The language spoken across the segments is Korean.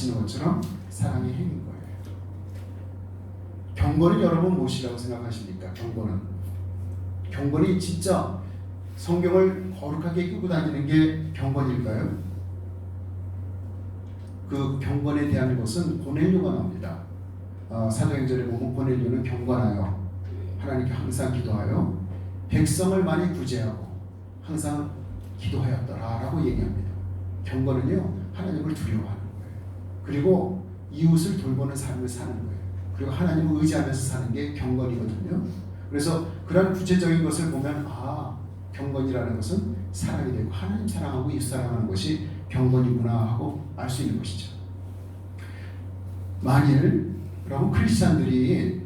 아시는 것처럼 사랑의 행인 거예요. 경건은 여러분 무엇이라고 생각하십니까? 경건이 진짜 성경을 거룩하게 끌고 다니는 게 경건일까요? 그 경건에 대한 것은 고넬료가 나옵니다. 사도행전에 보면 고넬료는 경건하여 하나님께 항상 기도하여 백성을 많이 구제하고 항상 기도하였더라라고 얘기합니다. 경건은요, 하나님을 두려워하는 거예요. 그리고 이웃을 돌보는 삶을 사는 거예요. 그리고 하나님을 의지하면서 사는 게 경건이거든요. 그래서 그런 구체적인 것을 보면 경건이라는 것은 사랑이 되고 하나님 사랑하고 이웃 사랑하는 것이 경건이구나 하고 알 수 있는 것이죠. 만일 여러분 크리스찬들이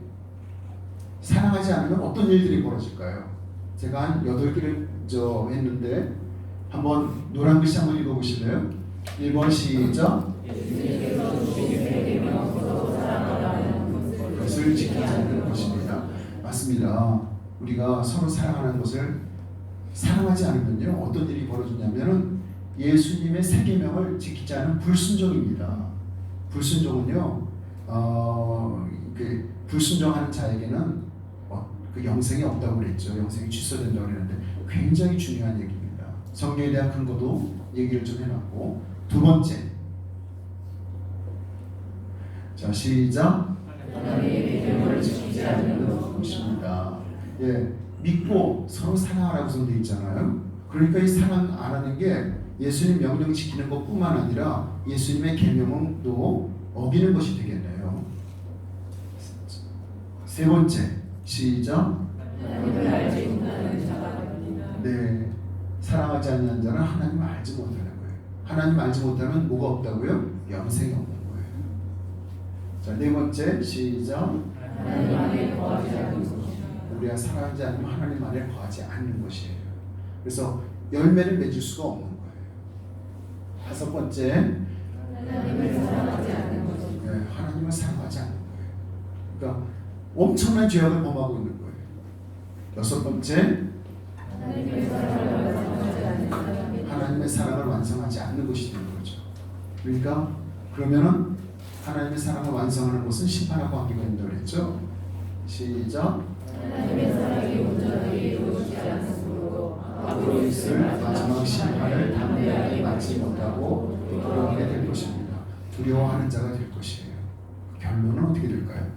사랑하지 않으면 어떤 일들이 벌어질까요? 제가 한 8개를 했는데 한번 노란 글씨 한번 읽어보실래요? 1번 시작. 그것을 지키자는 것입니다. 맞습니다. 우리가 서로 사랑하는 것을 사랑하지 않으면요, 어떤 일이 벌어지냐면은 예수님의 세 계명을 지키지 않은 불순종입니다. 불순종은요, 불순종하는 자에게는 그 영생이 없다고 그랬죠. 영생이 취소된다고 그랬는데 굉장히 중요한 얘기입니다. 성경에 대한 근거도 얘기를 좀 해놨고, 두 번째, 자 시작. 하나님의 계명을 지키지 않는 것입니다. 믿고 서로 사랑하라고 되어 있잖아요. 그러니까 이 사랑 안 하는 게 예수님 명령 지키는 것뿐만 아니라 예수님의 계명도 어기는 것이 되겠네요. 세 번째, 시작. 네, 사랑하지 않는 자는 하나님을 알지 못하는 거예요. 하나님 알지 못하면 뭐가 없다고요? 영생이 없는 거예요. 자, 네 번째, 시작. 하나님 안에 거하지 않는 것이요. 우리가 사랑하지 않으면 하나님 안에 거하지 않는 것이에요. 그래서 열매를 맺을 수가 없는 거예요. 다섯 번째, 하나님을 사랑하지 않는 것이요. 네, 하나님을 사랑하지 않는 거예요. 그러니까 엄청난 죄악을 범하고 있는 거예요. 여섯 번째, 하나님의 사랑을 완성하지 않는 것이 되는 거죠. 그러니까 그러면은 하나님의 사랑을 완성하는 것은 심판하고 관계가 있다고 그랬죠. 시작. 하나님의 사랑이 온전하게 이루어지지 않으므로 앞으로 있을 마지막 심판을 담대하게 맞지 못하고 두려워하게 될 것입니다. 두려워하는 자가 될 것이에요. 결론은 어떻게 될까요?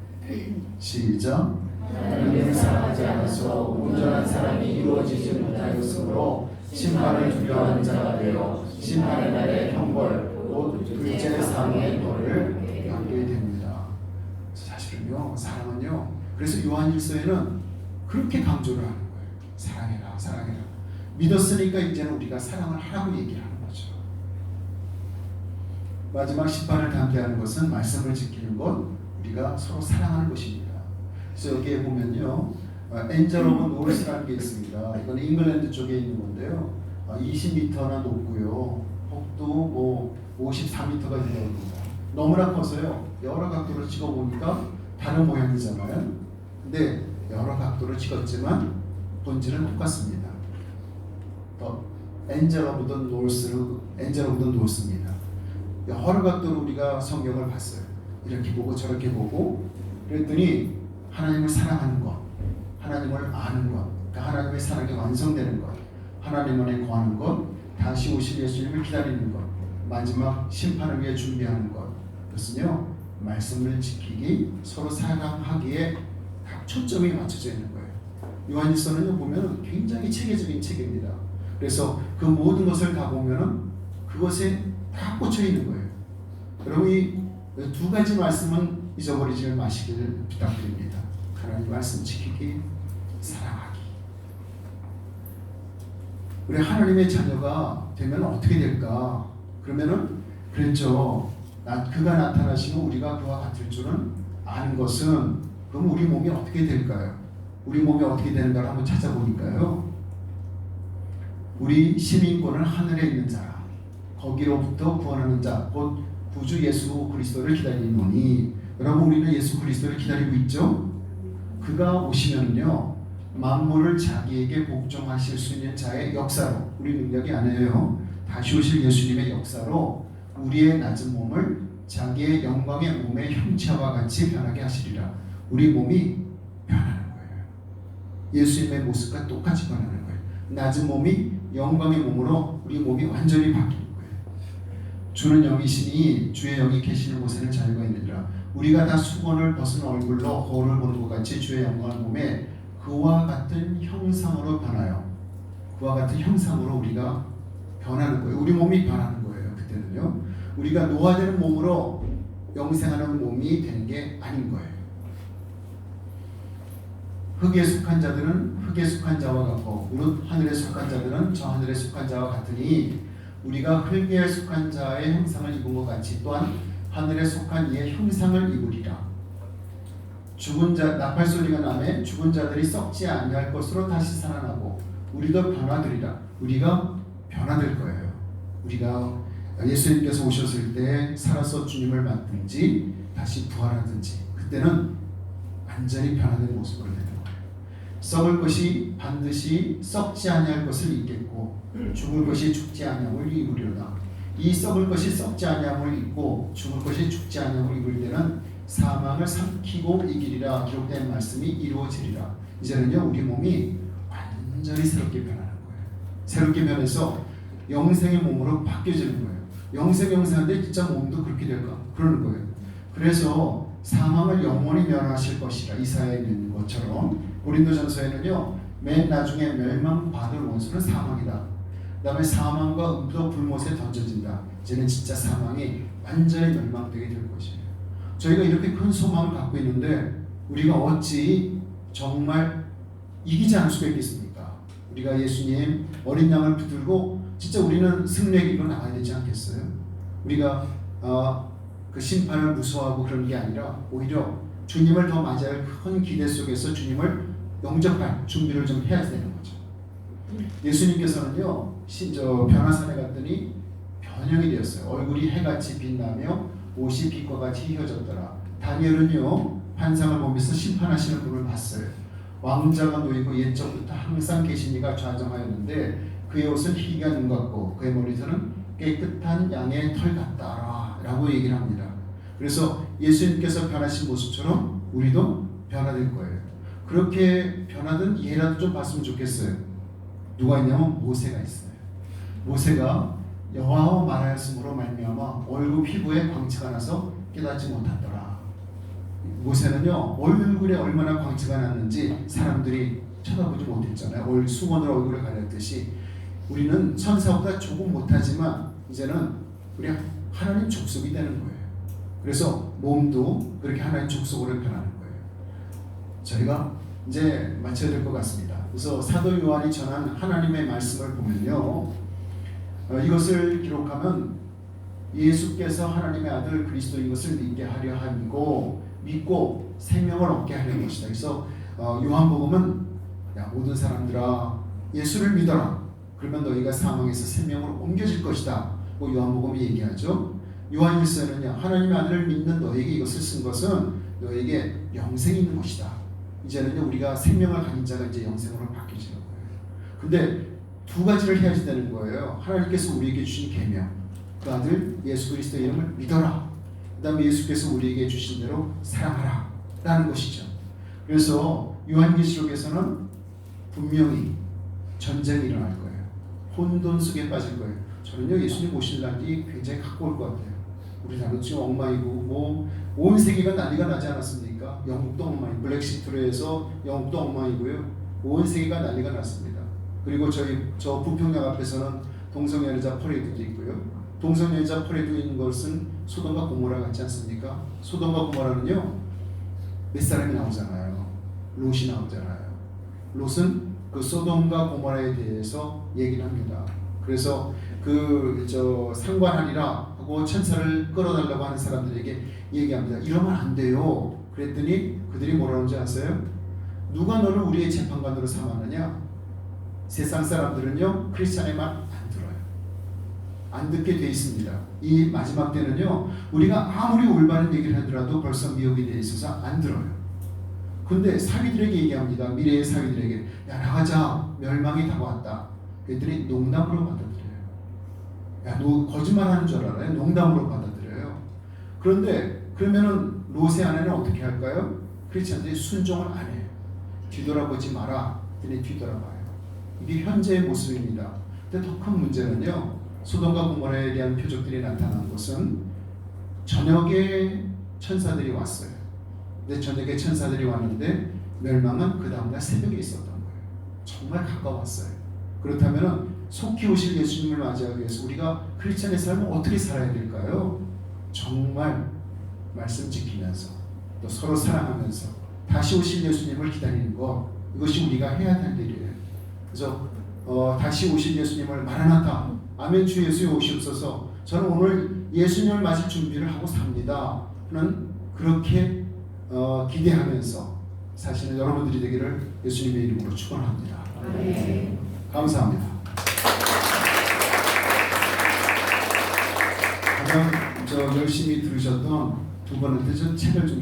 시작. 하나님을 사랑하지 않아서 온전한 사랑이 이루어지지 못하였으므로 심판을 두려워하는 자가 되어 심판의 날의 형벌 곧 둘째 사망의 벌을 받게 됩니다. 사실은요, 사랑은요, 그래서 요한일서에는 그렇게 강조를 하는 거예요. 사랑해라, 사랑해라. 믿었으니까 이제는 우리가 사랑을 하라고 얘기를 하는 거죠. 마지막 심판을 담대하는 것은 말씀을 지키는 것, 우리가 서로 사랑하는 것입니다. 그래서 여기에 보면요, 엔젤 오브 노스라는 게 있습니다. 이건 잉글랜드 쪽에 있는 건데요, 20m나 높고요, 폭도 뭐 54m가 된답니다. 너무나 커서요, 여러 각도로 찍어보니까 다른 모양이잖아요. 근데 여러 각도로 찍었지만 본질은 똑같습니다. 엔젤 오브 더 노스입니다. 여러 각도로 우리가 성경을 봤어요. 이렇게 보고 저렇게 보고 그랬더니 하나님을 사랑하는 것, 하나님을 아는 것, 그러니까 하나님의 사랑이 완성되는 것, 하나님 안에 거하는 것, 다시 오실 예수님을 기다리는 것, 마지막 심판을 위해 준비하는 것, 그것은요, 말씀을 지키기, 서로 사랑하기에 다 초점이 맞춰져 있는 거예요. 요한일서는 보면 굉장히 체계적인 책입니다. 그래서 그 모든 것을 다 보면은 그것에 다 꽂혀 있는 거예요. 여러분 이 두 가지 말씀은 잊어버리지 마시길 부탁드립니다. 하나님 말씀 지키기, 사랑하기. 우리 하나님의 자녀가 되면 어떻게 될까? 그러면은 그랬죠. 그가 나타나시면 우리가 그와 같을 줄은 아는 것은, 그럼 우리 몸이 어떻게 될까요? 우리 몸이 어떻게 되는가를 한번 찾아보니까요, 우리 시민권은 하늘에 있는 자라, 거기로부터 구원하는 자, 곧 구주 예수 그리스도를 기다리노니. 여러분 우리는 예수 그리스도를 기다리고 있죠? 그가 오시면요, 만물을 자기에게 복종하실 수 있는 자의 역사로, 우리 능력이 아니에요, 다시 오실 예수님의 역사로 우리의 낮은 몸을 자기의 영광의 몸의 형체와 같이 변하게 하시리라. 우리 몸이 변하는 거예요. 예수님의 모습과 똑같이 변하는 거예요. 낮은 몸이 영광의 몸으로 우리 몸이 완전히 바뀌는 거예요. 주는 영이시니 주의 영이 계시는 곳에는 자유가 있느니라. 우리가 다 수건을 벗은 얼굴로 거울을 보는 것 같이 주의 영광을 몸에 그와 같은 형상으로 변하여, 그와 같은 형상으로 우리가 변하는 거예요. 우리 몸이 변하는 거예요. 그때는요. 우리가 노화되는 몸으로 영생하는 몸이 되는 게 아닌 거예요. 흙에 속한 자들은 흙에 속한 자와 같고 무릇 하늘에 속한 자들은 저 하늘에 속한 자와 같으니 우리가 흙에 속한 자의 형상을 입은 것 같이 또한 하늘에 속한 이의 형상을 입으리라. 죽은 자 나팔 소리가 나매 죽은 자들이 썩지 아니할 것으로 다시 살아나고 우리도 변화되리라. 우리가 변화될 거예요. 우리가 예수님께서 오셨을 때 살아서 주님을 만든지 다시 부활하든지 그때는 완전히 변화된 모습으로 되는 거예요. 썩을 것이 반드시 썩지 아니할 것을 입겠고 죽을 것이 죽지 아니함을 입으리로다. 이 썩을 것이 썩지 아니함을 입고 죽을 것이 죽지 아니함을 입을 때는 사망을 삼키고 이기리라 기록된 말씀이 이루어지리라. 이제는요 우리 몸이 완전히 새롭게 변하는 거예요. 새롭게 변해서 영생의 몸으로 바뀌어지는 거예요. 영생한데 진짜 몸도 그렇게 될까? 그러는 거예요. 그래서 사망을 영원히 멸하실 것이라 이사야에 있는 것처럼 고린도전서에는요 맨 나중에 멸망받을 원수는 사망이다. 그 다음에 사망과 음도 불못에 던져진다. 이제는 진짜 사망이 완전히 멸망되게 될 것이에요. 저희가 이렇게 큰 소망을 갖고 있는데 우리가 어찌 정말 이기지 않을 수가 있겠습니까? 우리가 예수님 어린 양을 붙들고 진짜 우리는 승리의 길로 나가야 되지 않겠어요? 우리가 그 심판을 무서워하고 그런 게 아니라 오히려 주님을 더 맞이할 큰 기대 속에서 주님을 영접할 준비를 좀 해야 되는 거죠. 예수님께서는요 변화산에 갔더니 변형이 되었어요. 얼굴이 해같이 빛나며 옷이 빛과 같이 휘어졌더라. 다니엘은요 환상을 보면서 심판하시는 분을 봤어요. 왕자가 놓이고 옛적부터 항상 계신 이가 좌정하였는데 그의 옷은 희귀한 눈 같고 그의 머리에서는 깨끗한 양의 털 같다라 라고 얘기를 합니다. 그래서 예수님께서 변하신 모습처럼 우리도 변화될 거예요. 그렇게 변하던 예라도 좀 봤으면 좋겠어요. 누가 있냐면 모세가 있어요. 모세가 여호와와 말하였으므로 말미암아 얼굴 피부에 광채가 나서 깨닫지 못하더라. 모세는요 얼굴에 얼마나 광채가 났는지 사람들이 쳐다보지 못했잖아요. 수건으로 얼굴을 가렸듯이 우리는 천사보다 조금 못하지만 이제는 우리 하나님 족속이 되는 거예요. 그래서 몸도 그렇게 하나님 족속으로 변하는 거예요. 저희가 이제 마쳐야 될 것 같습니다. 그래서 사도 요한이 전한 하나님의 말씀을 보면요 이것을 기록하면 예수께서 하나님의 아들 그리스도인 것을 믿게 하려 함이고 믿고 생명을 얻게 하려는 것이다. 그래서 요한복음은 야 모든 사람들아 예수를 믿어라. 그러면 너희가 사망에서 생명으로 옮겨질 것이다. 뭐 요한복음이 얘기하죠. 요한일서는요 하나님의 아들을 믿는 너에게 이것을 쓴 것은 너에게 영생이 있는 것이다. 이제는요 우리가 생명을 가진 자가 이제 영생으로 바뀌어지는 거예요. 근데 두 가지를 해야지 되는 거예요. 하나님께서 우리에게 주신 계명, 그 아들 예수 그리스도의 이름을 믿어라. 그 다음에 예수께서 우리에게 주신 대로 사랑하라 라는 것이죠. 그래서 요한계시록에서는 분명히 전쟁이 일어날 거예요. 혼돈 속에 빠질 거예요. 저는요 예수님 오실 날이 굉장히 가까울 것 같아요. 우리나라도 지금 엉망이고 온 세계가 난리가 나지 않았습니까? 영국도 엉망이고 블랙시트로 해서 영국도 엉망이고요. 온 세계가 난리가 났습니다. 그리고 저 부평역 앞에서는 동성연애자 퍼레이드도 있고요. 동성연애자 퍼레이드 있는 것은 소돔과 고모라 같지 않습니까? 소돔과 고모라는요 몇 사람이 나오잖아요. 롯이 나오잖아요. 롯은 그 소돔과 고모라에 대해서 얘기를 합니다. 그래서 상관하리라 하고 천사를 끌어달라고 하는 사람들에게 얘기합니다. 이러면 안 돼요. 그랬더니 그들이 뭐라고 하는지 아세요? 누가 너를 우리의 재판관으로 삼았느냐? 세상 사람들은요 크리스찬의 말 안 들어요. 안 듣게 돼 있습니다. 이 마지막 때는요 우리가 아무리 올바른 얘기를 하더라도 벌써 미혹이 돼 있어서 안 들어요. 근데 사위들에게 얘기합니다. 미래의 사위들에게 야 나가자 멸망이 다가왔다. 그랬더니 농담으로 받아들여요. 야 너 거짓말하는 줄 알아요? 농담으로 받아들여요. 그런데 그러면은 롯의 아내는 어떻게 할까요? 크리스천들이 순종을 안 해요. 뒤돌아보지 마라. 그들이 뒤돌아봐요. 이게 현재의 모습입니다. 근데 더 큰 문제는요. 소돔과 고모라에 대한 표적들이 나타난 것은 저녁에 천사들이 왔어요. 근데 저녁에 천사들이 왔는데 멸망은 그 다음날 새벽에 있었던 거예요. 정말 가까웠어요. 그렇다면 속히 오실 예수님을 맞이하기 위해서 우리가 크리스천의 삶을 어떻게 살아야 될까요? 정말 말씀 지키면서 또 서로 사랑하면서 다시 오실 예수님을 기다리는 것, 이것이 우리가 해야 될 일이에요. 그래서 다시 오실 예수님을 마라나타, 아멘 주 예수여 오시옵소서, 저는 오늘 예수님을 맞을 준비를 하고 삽니다 는 그렇게 기대하면서 사실은 여러분들이 되기를 예수님의 이름으로 축원합니다. 네. 감사합니다. 가장 열심히 들으셨던 두 분한테 좀 책을 좀